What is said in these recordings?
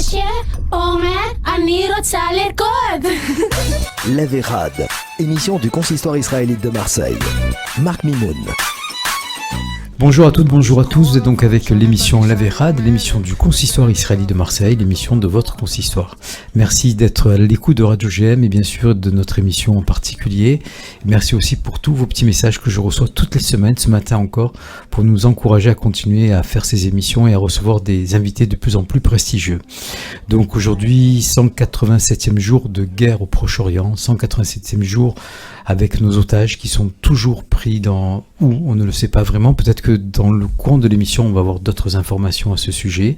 משה, עומר, אני רוצה לרקוד. L'Averad, émission du consistoire israélite de Marseille. Marc Mimoun. Bonjour à toutes, bonjour à tous, vous êtes donc avec l'émission L'Averad, l'émission du consistoire israélite de Marseille, l'émission de votre consistoire. Merci d'être à l'écoute de Radio GM et bien sûr de notre émission en particulier. Merci aussi pour tous vos petits messages que je reçois toutes les semaines, ce matin encore, pour nous encourager à continuer à faire ces émissions et à recevoir des invités de plus en plus prestigieux. Donc aujourd'hui, 187e jour de guerre au Proche-Orient, 187e jour avec nos otages qui sont toujours pris dans où on ne le sait pas vraiment. Peut-être que dans le courant de l'émission, on va avoir d'autres informations à ce sujet.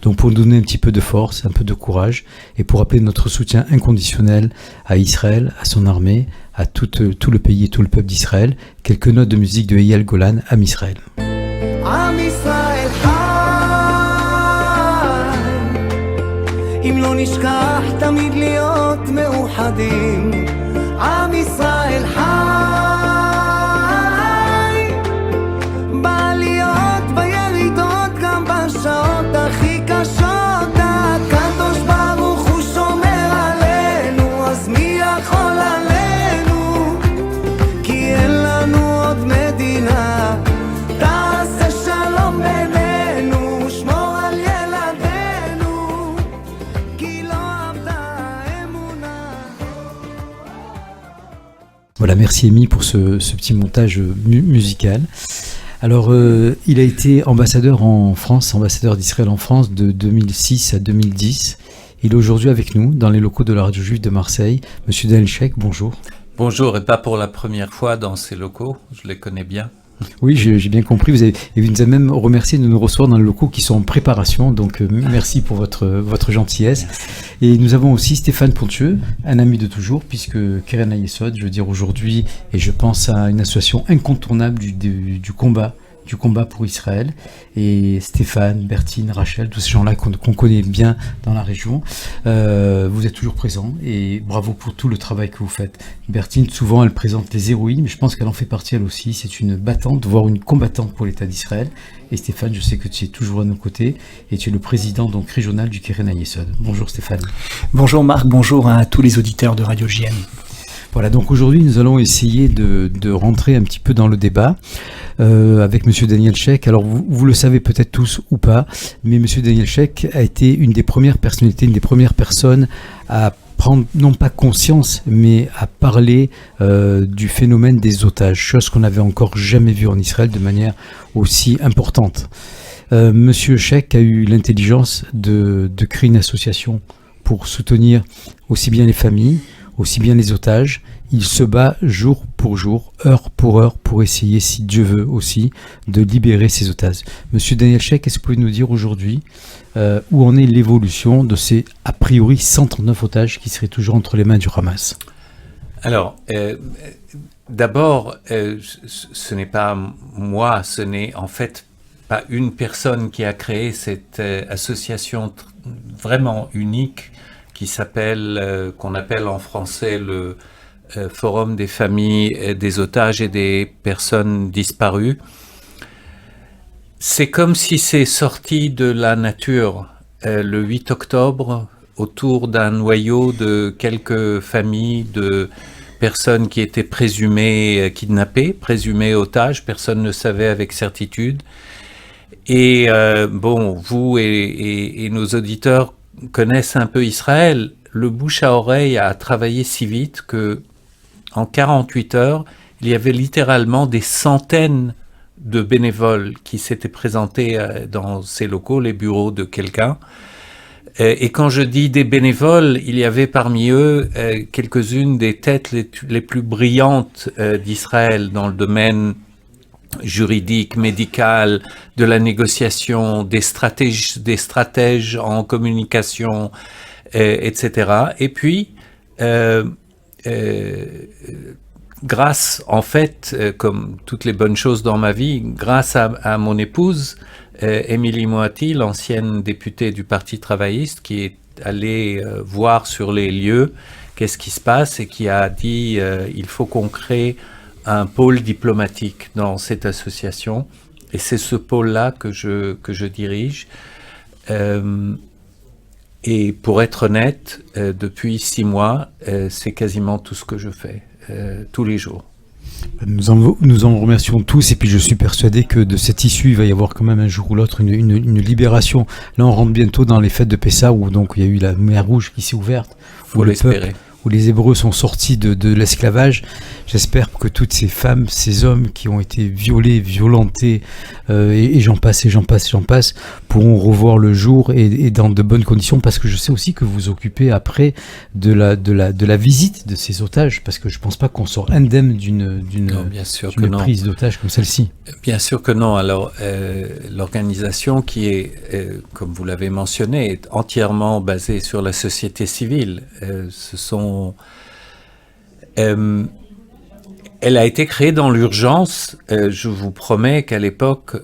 Donc pour nous donner un petit peu de force, un peu de courage et pour appeler notre soutien inconditionnel à Israël, à son armée, à tout le pays et tout le peuple d'Israël, quelques notes de musique de Eyal Golan, Am Israël. עם ישראל חי, אם לא נשכח תמיד להיות מאוחדים. עם ישראל חי, בעליות בירידות גם בשעות הכי קשות. הקדוש ברוך הוא שומר עלינו, אז מי יכול עלינו? כי אין לנו עוד מדינה. תעשה שלום בינינו, שמור על ילדינו, כי לא אבדה האמונה. Voilà, merci Amy pour ce petit montage musical. Alors, il a été ambassadeur en France, ambassadeur d'Israël en France de 2006 à 2010. Il est aujourd'hui avec nous dans les locaux de la Radio Juive de Marseille. Monsieur Daniel Sheik, bonjour. Bonjour, et pas pour la première fois dans ces locaux, je les connais bien. Oui, j'ai bien compris. Vous nous avez même remercié de nous recevoir dans les locaux qui sont en préparation. Donc, merci pour votre gentillesse. Et nous avons aussi Stéphane Pontieux, un ami de toujours, puisque Keren Hayesod, je veux dire aujourd'hui, et je pense à une association incontournable du combat pour Israël. Et Stéphane, Bertine, Rachel, tous ces gens-là qu'on connaît bien dans la région, vous êtes toujours présents et bravo pour tout le travail que vous faites. Bertine, souvent, elle présente les héroïnes, mais je pense qu'elle en fait partie elle aussi. C'est une battante, voire une combattante pour l'État d'Israël. Et Stéphane, je sais que tu es toujours à nos côtés et tu es le président donc régional du Keren Hayesod. Bonjour Stéphane. Bonjour Marc, bonjour à tous les auditeurs de Radio JM. Voilà, donc aujourd'hui nous allons essayer de rentrer un petit peu dans le débat avec Monsieur Daniel Sheik. Alors vous le savez peut-être tous ou pas, mais Monsieur Daniel Sheik a été une des premières personnalités, une des premières personnes à prendre non pas conscience, mais à parler du phénomène des otages, chose qu'on n'avait encore jamais vue en Israël de manière aussi importante. Monsieur Sheik a eu l'intelligence de créer une association pour soutenir aussi bien les familles, aussi bien les otages. Il se bat jour pour jour, heure pour essayer, si Dieu veut aussi, de libérer ces otages. Monsieur Daniel Sheik, est-ce que vous pouvez nous dire aujourd'hui où en est l'évolution de ces, a priori, 139 otages qui seraient toujours entre les mains du Hamas? Alors, d'abord, ce n'est pas moi, ce n'est en fait pas une personne qui a créé cette association vraiment unique qui s'appelle, qu'on appelle en français le Forum des familles des otages et des personnes disparues. C'est comme si c'est sorti de la nature le 8 octobre autour d'un noyau de quelques familles de personnes qui étaient présumées kidnappées, présumées otages, personne ne savait avec certitude. Et bon, vous et nos auditeurs connaissent un peu Israël. Le bouche à oreille a travaillé si vite que en 48 heures, il y avait littéralement des centaines de bénévoles qui s'étaient présentés dans ces locaux, les bureaux de quelqu'un. Et quand je dis des bénévoles, il y avait parmi eux quelques-unes des têtes les plus brillantes d'Israël dans le domaine juridique, médical, de la négociation, des stratèges en communication, etc. Et puis, grâce, en fait, comme toutes les bonnes choses dans ma vie, grâce à mon épouse, Émilie Moati, l'ancienne députée du Parti travailliste, qui est allée voir sur les lieux qu'est-ce qui se passe et qui a dit il faut qu'on crée un pôle diplomatique dans cette association. Et c'est ce pôle-là que je dirige. Et pour être honnête, depuis 6 mois, c'est quasiment tout ce que je fais, tous les jours. Nous en remercions tous, et puis je suis persuadé que de cette issue, il va y avoir quand même un jour ou l'autre une libération. Là, on rentre bientôt dans les fêtes de Pessa, où donc il y a eu la mer Rouge qui s'est ouverte, Faut l'espérer. où les Hébreux sont sortis de l'esclavage. J'espère que toutes ces femmes, ces hommes qui ont été violés, violentés, et j'en passe, pourront revoir le jour et dans de bonnes conditions, parce que je sais aussi que vous vous occupez après de la visite de ces otages, parce que je ne pense pas qu'on sort indemne d'une prise d'otage comme celle-ci. Bien sûr que non. Alors, l'organisation qui est, comme vous l'avez mentionné, est entièrement basée sur la société civile. Elle a été créée dans l'urgence. Je vous promets qu'à l'époque,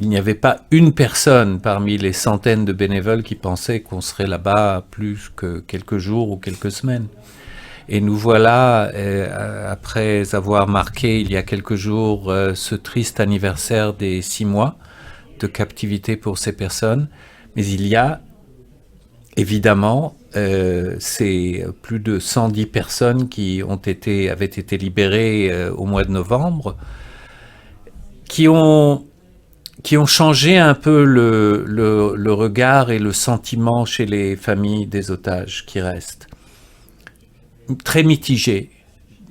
il n'y avait pas une personne parmi les centaines de bénévoles qui pensaient qu'on serait là-bas plus que quelques jours ou quelques semaines. Et nous voilà, après avoir marqué il y a quelques jours ce triste anniversaire des 6 mois de captivité pour ces personnes. Mais il y a évidemment c'est plus de 110 personnes qui avaient été libérées au mois de novembre, qui ont changé un peu le regard et le sentiment chez les familles des otages qui restent. Très mitigé.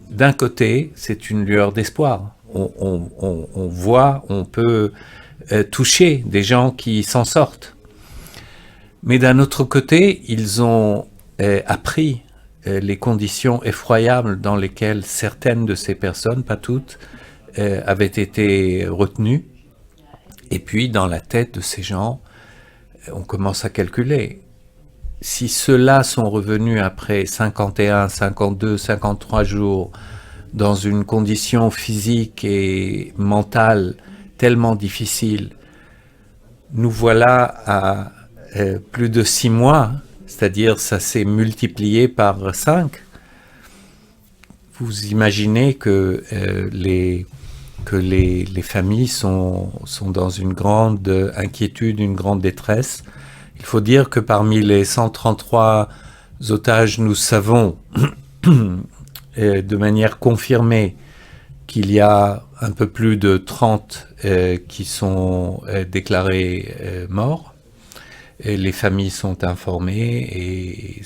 D'un côté, c'est une lueur d'espoir. On voit, on peut toucher des gens qui s'en sortent. Mais d'un autre côté, ils ont appris les conditions effroyables dans lesquelles certaines de ces personnes, pas toutes, avaient été retenues. Et puis, dans la tête de ces gens, on commence à calculer. Si ceux-là sont revenus après 51, 52, 53 jours dans une condition physique et mentale tellement difficile, nous voilà à plus de 6 mois, c'est-à-dire ça s'est multiplié par 5. Vous imaginez que les familles sont dans une grande inquiétude, une grande détresse. Il faut dire que parmi les 133 otages, nous savons de manière confirmée qu'il y a un peu plus de 30 qui sont déclarés morts. Et les familles sont informées et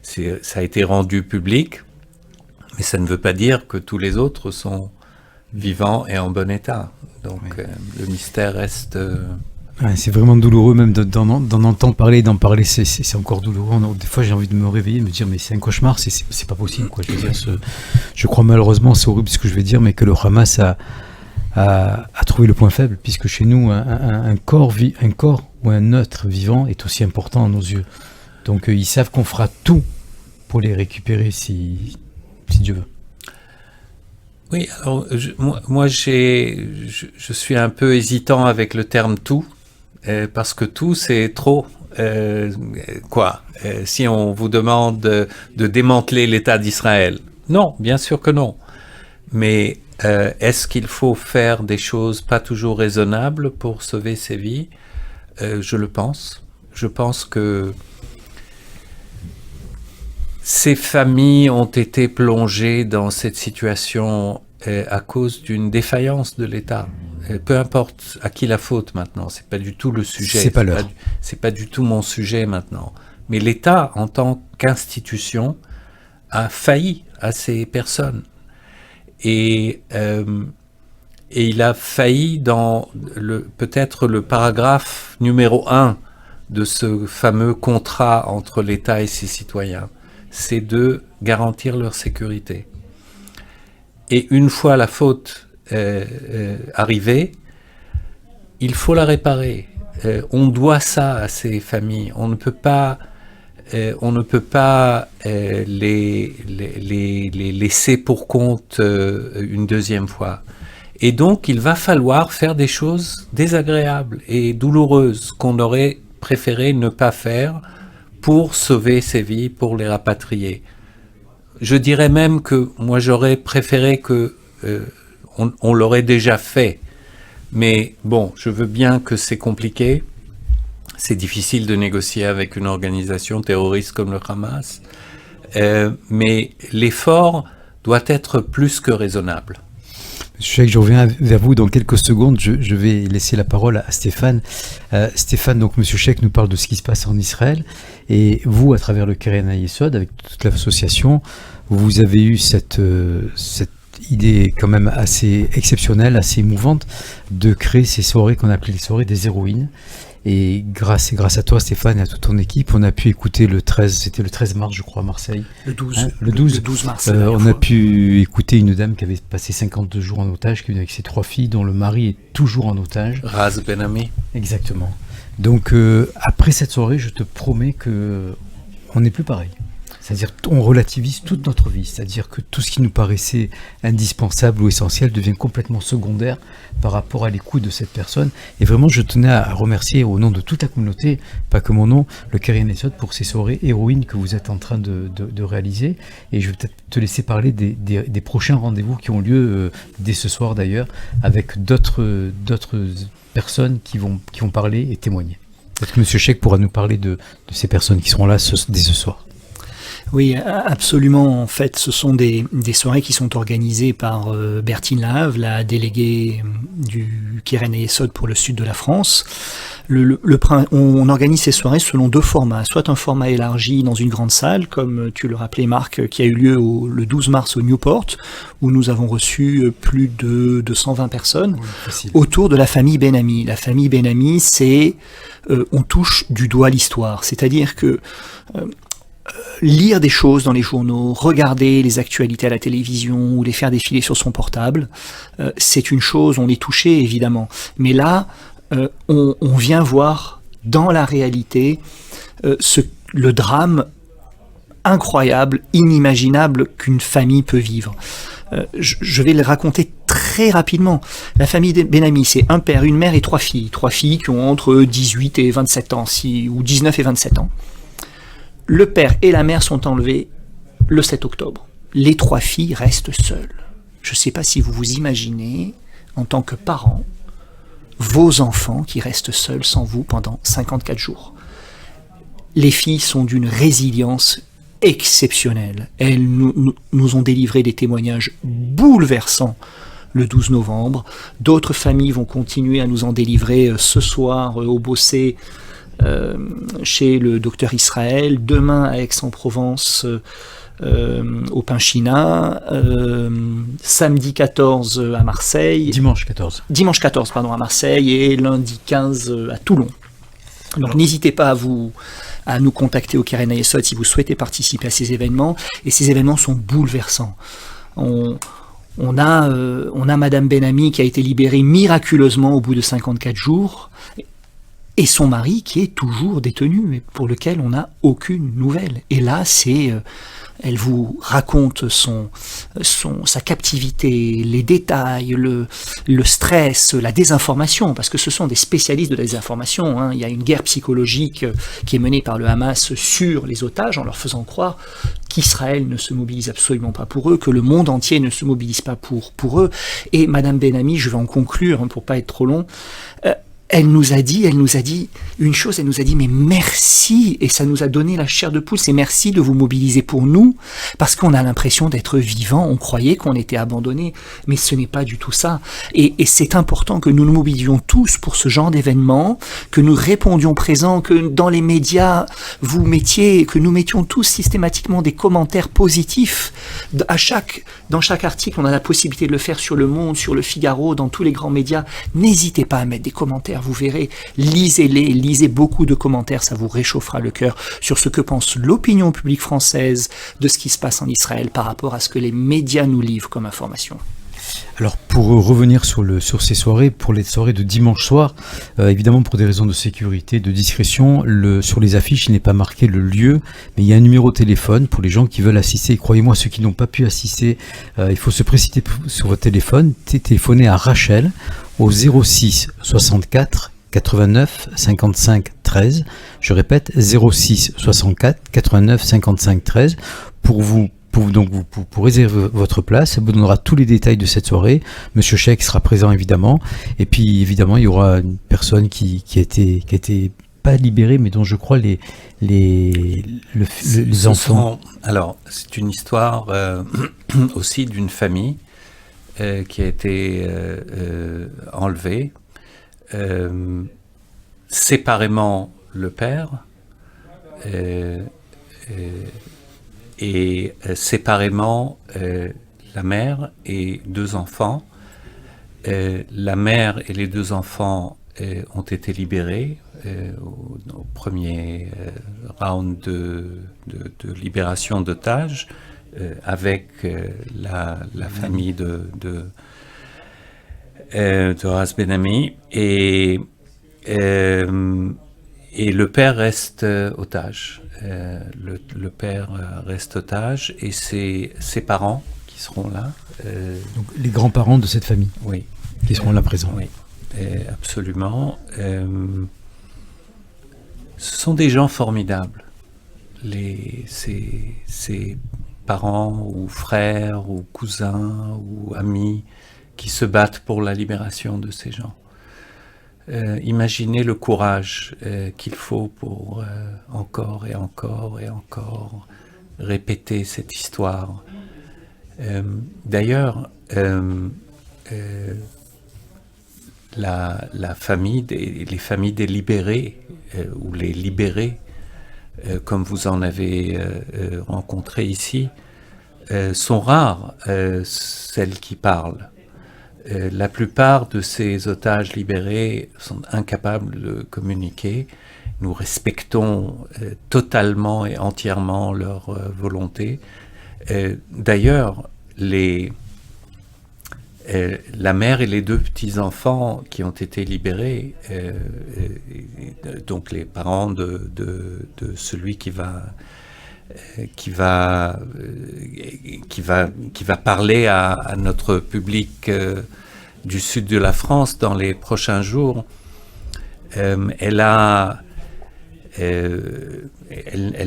ça a été rendu public, mais ça ne veut pas dire que tous les autres sont vivants et en bon état. Donc le mystère reste... Ouais, c'est vraiment douloureux même d'en entendre parler, d'en parler, c'est encore douloureux. Des fois j'ai envie de me réveiller et me dire mais c'est un cauchemar, c'est pas possible, quoi. Je veux dire, je crois malheureusement, c'est horrible ce que je vais dire, mais que le Hamas a trouvé le point faible, puisque chez nous un corps ou un être vivant est aussi important à nos yeux. Donc ils savent qu'on fera tout pour les récupérer si Dieu veut. Oui, alors moi je suis un peu hésitant avec le terme tout, parce que tout c'est trop. Si on vous demande de démanteler l'État d'Israël, non, bien sûr que non. Mais est-ce qu'il faut faire des choses pas toujours raisonnables pour sauver ces vies ? Je le pense. Je pense que ces familles ont été plongées dans cette situation à cause d'une défaillance de l'État. Peu importe à qui la faute maintenant, c'est pas du tout le sujet. C'est pas du tout mon sujet maintenant. Mais l'État, en tant qu'institution, a failli à ces personnes. Et il a failli dans peut-être le paragraphe numéro 1 de ce fameux contrat entre l'État et ses citoyens. C'est de garantir leur sécurité. Et une fois la faute arrivée, il faut la réparer. On doit ça à ces familles. On ne peut pas les laisser pour compte une deuxième fois. Et donc, il va falloir faire des choses désagréables et douloureuses qu'on aurait préféré ne pas faire pour sauver ces vies, pour les rapatrier. Je dirais même que moi, j'aurais préféré que on l'aurait déjà fait. Mais bon, je veux bien que c'est compliqué. C'est difficile de négocier avec une organisation terroriste comme le Hamas, mais l'effort doit être plus que raisonnable. Monsieur Sheikh, je reviens vers vous dans quelques secondes. Je vais laisser la parole à Stéphane. Stéphane, donc Monsieur Sheikh nous parle de ce qui se passe en Israël. Et vous, à travers le Keren HaYesod, avec toute l'association, vous avez eu cette idée quand même assez exceptionnelle, assez émouvante, de créer ces soirées qu'on appelait les soirées des héroïnes. Et grâce à toi, Stéphane, et à toute ton équipe, on a pu écouter c'était le 13 mars, je crois, à Marseille. Le 12, Hein, le 12 mars. on a pu écouter une dame qui avait passé 52 jours en otage, qui est venue avec ses 3 filles, dont le mari est toujours en otage. Raz Ben-Ami. Exactement. Donc, après cette soirée, je te promets que on n'est plus pareil. C'est-à-dire on relativise toute notre vie. C'est-à-dire que tout ce qui nous paraissait indispensable ou essentiel devient complètement secondaire par rapport à l'écoute de cette personne. Et vraiment, je tenais à remercier au nom de toute la communauté, pas que mon nom, le Keren HaYesod pour ces soirées héroïnes que vous êtes en train de réaliser. Et je vais peut-être te laisser parler des prochains rendez-vous qui ont lieu dès ce soir d'ailleurs, avec d'autres personnes qui vont parler et témoigner. Peut-être que M. Sheikh pourra nous parler de ces personnes qui seront là dès ce soir. Oui, absolument. En fait, ce sont des soirées qui sont organisées par Bertine Lahave, la déléguée du Keren HaYesod pour le sud de la France. On organise ces soirées selon 2 formats. Soit un format élargi dans une grande salle, comme tu le rappelais Marc, qui a eu lieu le 12 mars au Newport, où nous avons reçu plus de 220 personnes, autour de la famille Ben-Ami. La famille Ben-Ami, c'est... on touche du doigt l'histoire. C'est-à-dire que... lire des choses dans les journaux, regarder les actualités à la télévision ou les faire défiler sur son portable, c'est une chose, on est touché évidemment. Mais là, on vient voir dans la réalité le drame incroyable, inimaginable qu'une famille peut vivre. Je vais le raconter très rapidement. La famille Ben-Ami, c'est un père, une mère et 3 filles. 3 filles qui ont entre 18 et 27 ans, ou 19 et 27 ans. Le père et la mère sont enlevés le 7 octobre. Les 3 filles restent seules. Je ne sais pas si vous vous imaginez, en tant que parents, vos enfants qui restent seuls sans vous pendant 54 jours. Les filles sont d'une résilience exceptionnelle. Elles nous ont délivré des témoignages bouleversants le 12 novembre. D'autres familles vont continuer à nous en délivrer ce soir au Bossé, chez le docteur Israël, demain à Aix-en-Provence au Pinchina, samedi 14 à Marseille, dimanche 14 à Marseille et lundi 15 à Toulon. Donc n'hésitez pas à nous contacter au Keren HaYesod si vous souhaitez participer à ces événements, et ces événements sont bouleversants. On a Madame Ben-Ami qui a été libérée miraculeusement au bout de 54 jours, et son mari qui est toujours détenu, mais pour lequel on n'a aucune nouvelle. Et là, elle vous raconte sa captivité, les détails, le stress, la désinformation, parce que ce sont des spécialistes de la désinformation. Hein. Il y a une guerre psychologique qui est menée par le Hamas sur les otages, en leur faisant croire qu'Israël ne se mobilise absolument pas pour eux, que le monde entier ne se mobilise pas pour eux. Et Madame Ben-Ami, je vais en conclure, pour pas être trop long, elle nous a dit une chose, elle nous a dit mais merci, et ça nous a donné la chair de poule, c'est merci de vous mobiliser pour nous, parce qu'on a l'impression d'être vivants, on croyait qu'on était abandonnés, mais ce n'est pas du tout ça, et c'est important que nous nous mobilisions tous pour ce genre d'événement, que nous répondions présents, que dans les médias, que nous mettions tous systématiquement des commentaires positifs, dans chaque article, on a la possibilité de le faire sur Le Monde, sur Le Figaro, dans tous les grands médias, n'hésitez pas à mettre des commentaires, vous verrez, lisez beaucoup de commentaires, ça vous réchauffera le cœur sur ce que pense l'opinion publique française de ce qui se passe en Israël par rapport à ce que les médias nous livrent comme information. Alors pour revenir sur ces soirées, pour les soirées de dimanche soir, évidemment pour des raisons de sécurité, de discrétion, sur les affiches il n'est pas marqué le lieu, mais il y a un numéro de téléphone pour les gens qui veulent assister. Et croyez-moi, ceux qui n'ont pas pu assister, il faut se précipiter sur votre téléphone, téléphoner à Rachel au 06 64 89 55 13. Je répète, 06 64 89 55 13 pour réserver votre place. Ça vous donnera tous les détails de cette soirée. Monsieur Sheikh sera présent évidemment. Et puis évidemment, il y aura une personne qui a été pas libérés, mais dont je crois les enfants. Alors, c'est une histoire aussi d'une famille qui a été enlevée. Séparément le père et séparément la mère et 2 enfants. La mère et les 2 enfants ont été libérés au premier round de libération d'otages avec la famille de Ras Ben Ami et le père reste otage. Le père reste otage et ses parents qui seront là. Donc, les grands-parents de cette famille, Oui. qui seront là présents. Oui, absolument. Ce sont des gens formidables. Ces parents ou frères ou cousins ou amis qui se battent pour la libération de ces gens. Imaginez le courage qu'il faut pour encore et encore et encore répéter cette histoire. D'ailleurs, la famille les familles des libérés ou les libérés, comme vous en avez rencontré ici, sont rares, celles qui parlent. La plupart de ces otages libérés sont incapables de communiquer. Nous respectons totalement et entièrement leur volonté. D'ailleurs, la mère et les 2 petits-enfants qui ont été libérés, donc les parents de celui qui va parler à notre public du sud de la France dans les prochains jours, elle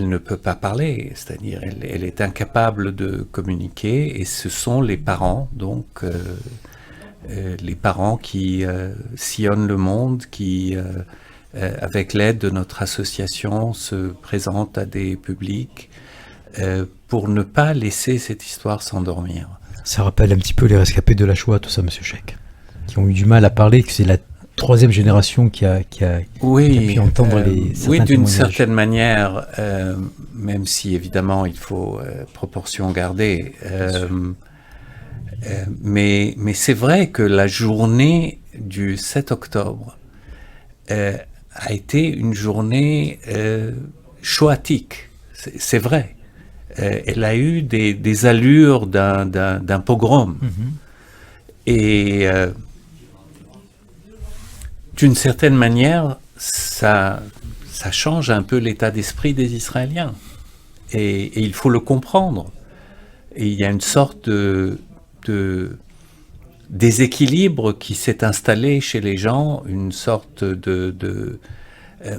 ne peut pas parler, c'est-à-dire elle est incapable de communiquer, et ce sont les parents, donc les parents qui sillonnent le monde, qui avec l'aide de notre association se présentent à des publics pour ne pas laisser cette histoire s'endormir. Ça rappelle un petit peu les rescapés de la Shoah, tout ça, Monsieur Sheikh, qui ont eu du mal à parler, que c'est la 3e génération qui a pu entendre oui, d'une certaine manière, même si évidemment il faut proportion garder. Mais c'est vrai que la journée du 7 octobre a été une journée shoatique, c'est vrai. Elle a eu des allures d'un pogrom. Et d'une certaine manière, ça change un peu l'état d'esprit des Israéliens. Et il faut le comprendre. Et il y a une sorte de déséquilibre qui s'est installé chez les gens, une sorte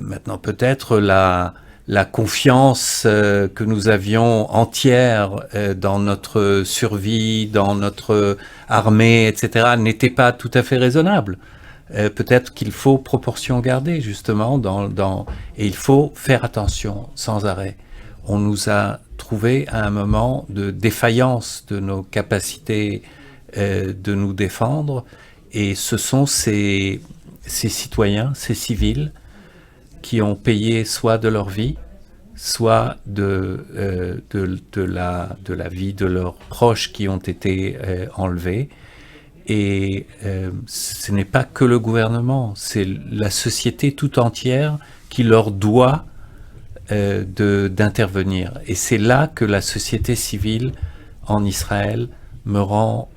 maintenant peut-être la confiance que nous avions entière dans notre survie, dans notre armée, etc., n'était pas tout à fait raisonnable. Peut-être qu'il faut proportion garder, justement, et il faut faire attention sans arrêt. On nous a trouvé à un moment de défaillance de nos capacités de nous défendre, et ce sont ces citoyens, ces civils, qui ont payé soit de leur vie, soit de la vie de leurs proches qui ont été enlevés. Et ce n'est pas que le gouvernement, c'est la société tout entière qui leur doit d'intervenir. Et c'est là que la société civile en Israël me rend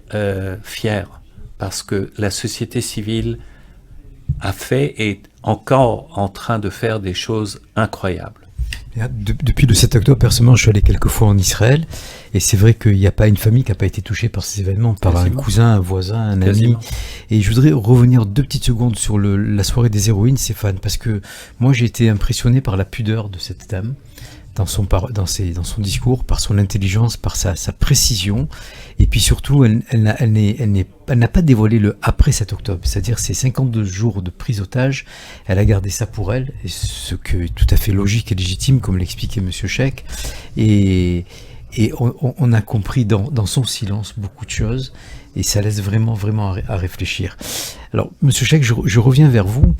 fier, parce que la société civile a fait et est encore en train de faire des choses incroyables. Depuis le 7 octobre, personnellement, je suis allé quelques fois en Israël, et c'est vrai qu'il n'y a pas une famille qui n'a pas été touchée par ces événements, par Quasiment. Un cousin, un voisin, un Quasiment. ami. Et je voudrais revenir 2 petites secondes sur la soirée des héroïnes, Stéphane, parce que moi j'ai été impressionné par la pudeur de cette dame, dans son discours, par son intelligence, par sa précision, et puis surtout, elle n'a pas dévoilé le après 7 octobre, c'est-à-dire ces 52 jours de prise d'otage, elle a gardé ça pour elle, et ce qui est tout à fait logique et légitime, comme l'expliquait Monsieur Chek, et on a compris dans son silence beaucoup de choses, et ça laisse vraiment à réfléchir. Alors, Monsieur Chek, je reviens vers vous.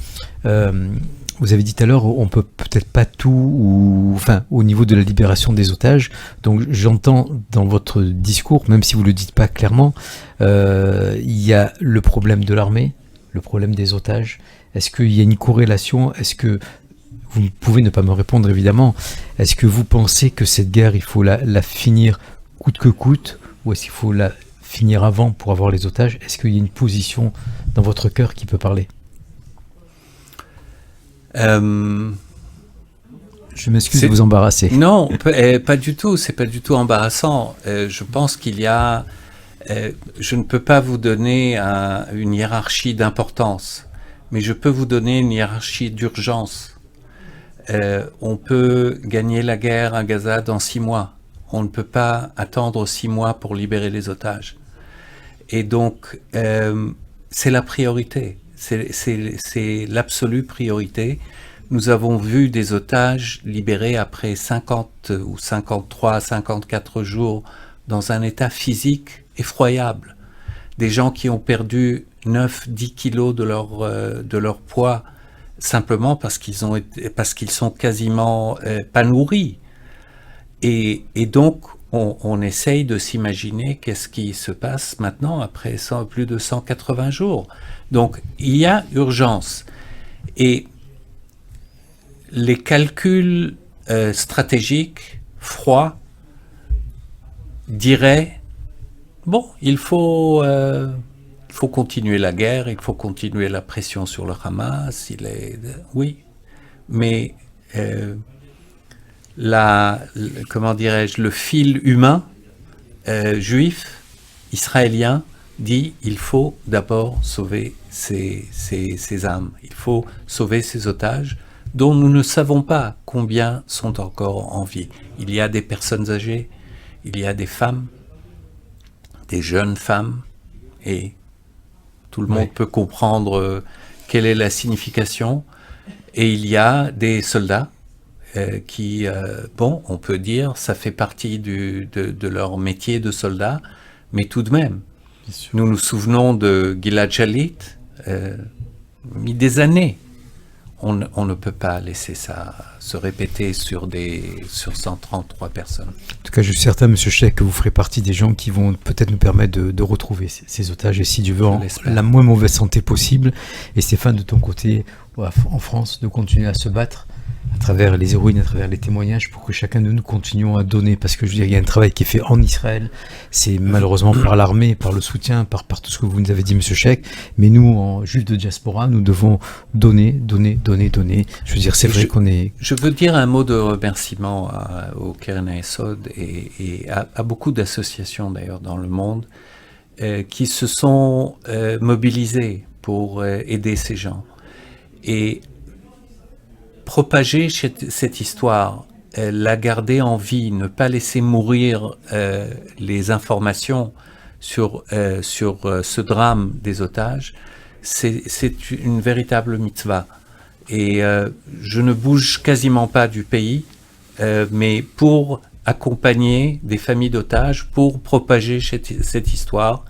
Vous avez dit tout à l'heure, on peut peut-être pas tout, au niveau de la libération des otages. Donc, j'entends dans votre discours, même si vous le dites pas clairement, il y a le problème de l'armée, le problème des otages. Est-ce qu'il y a une corrélation? Est-ce que vous pouvez ne pas me répondre évidemment? Est-ce que vous pensez que cette guerre, il faut la finir coûte que coûte, ou est-ce qu'il faut la finir avant pour avoir les otages? Est-ce qu'il y a une position dans votre cœur qui peut parler? Je m'excuse de vous embarrasser. Non, pas du tout. C'est pas du tout embarrassant. Je pense qu'il y a. Je ne peux pas vous donner une hiérarchie d'importance, mais je peux vous donner une hiérarchie d'urgence. On peut gagner la guerre à Gaza dans 6 mois. On ne peut pas attendre 6 mois pour libérer les otages. Et donc, c'est la priorité. C'est l'absolue priorité. Nous avons vu des otages libérés après 50 ou 53, 54 jours dans un état physique effroyable. Des gens qui ont perdu 9-10 kilos de leur poids simplement parce qu'ils sont quasiment pas nourris. Et donc, on essaye de s'imaginer qu'est-ce qui se passe maintenant après plus de 180 jours. Donc, il y a urgence. Et les calculs stratégiques, froids, diraient, bon, il faut continuer la guerre, il faut continuer la pression sur le Hamas, oui, mais comment dirais-je, le fil humain juif, israélien, dit il faut d'abord sauver ces âmes, il faut sauver ces otages dont nous ne savons pas combien sont encore en vie. Il y a des personnes âgées, il y a des femmes, des jeunes femmes, et tout le monde peut comprendre quelle est la signification. Et il y a des soldats qui, on peut dire, ça fait partie de leur métier de soldat, mais tout de même, nous nous souvenons de Gilad Shalit, mis des années. On ne peut pas laisser ça se répéter sur 133 personnes. En tout cas, je suis certain, Monsieur Chek, que vous ferez partie des gens qui vont peut-être nous permettre de retrouver ces otages, et si Dieu veut, en la moins mauvaise santé possible. Et Stéphane, de ton côté, en France, de continuer à se battre à travers les héroïnes, à travers les témoignages, pour que chacun de nous continuons à donner, parce que je veux dire, il y a un travail qui est fait en Israël, c'est malheureusement par l'armée, par le soutien, par tout ce que vous nous avez dit, Monsieur Chek, mais nous, en juifs de diaspora, nous devons donner. Je veux dire, c'est vrai qu'on est... Je veux dire un mot de remerciement au Keren HaYesod et à beaucoup d'associations d'ailleurs dans le monde qui se sont mobilisées pour aider ces gens. Et propager cette histoire, la garder en vie, ne pas laisser mourir les informations sur ce drame des otages, c'est une véritable mitzvah. Et je ne bouge quasiment pas du pays, mais pour accompagner des familles d'otages, pour propager cette histoire,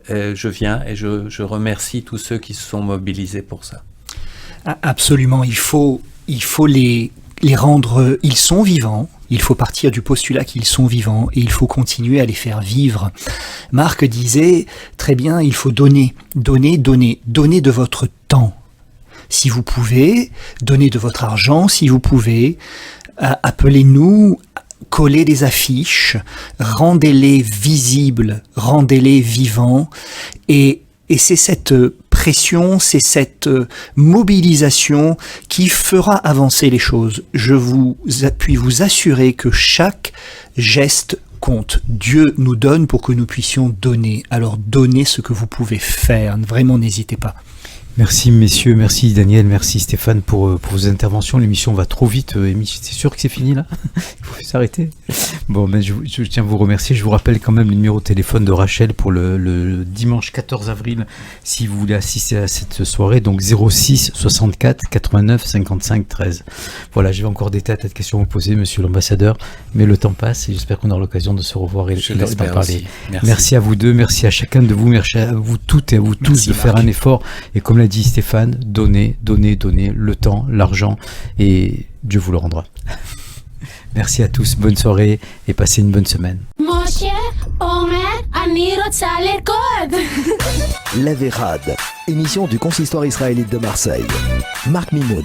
je viens et je remercie tous ceux qui se sont mobilisés pour ça. Absolument, il faut les rendre, ils sont vivants, il faut partir du postulat qu'ils sont vivants et il faut continuer à les faire vivre. Marc disait, très bien, il faut donner de votre temps. Si vous pouvez, donnez de votre argent, si vous pouvez, appelez-nous, collez des affiches, rendez-les visibles, rendez-les vivants, et c'est cette pression, c'est cette mobilisation qui fera avancer les choses. Je puis vous assurer que chaque geste compte. Dieu nous donne pour que nous puissions donner. Alors donnez ce que vous pouvez faire, vraiment n'hésitez pas. Merci messieurs, merci Daniel, merci Stéphane pour vos interventions. L'émission va trop vite. C'est sûr que c'est fini là? Il faut s'arrêter. Bon, ben, je tiens à vous remercier. Je vous rappelle quand même le numéro de téléphone de Rachel pour le dimanche 14 avril si vous voulez assister à cette soirée. Donc 06 64 89 55 13. Voilà, j'ai encore des tas de questions à vous poser, monsieur l'ambassadeur, mais le temps passe et j'espère qu'on aura l'occasion de se revoir et d'en parler. Aussi. Merci à vous deux, merci à chacun de vous, merci à vous toutes et à vous tous Merci, de faire Marc. un effort. Et comme l'a dit Stéphane, donnez le temps, l'argent et Dieu vous le rendra. Merci à tous, bonne soirée et passez une bonne semaine. משה אומר, אני רוצה לרקוד. La Vérade, émission du consistoire israélite de Marseille. Marc Mimoun.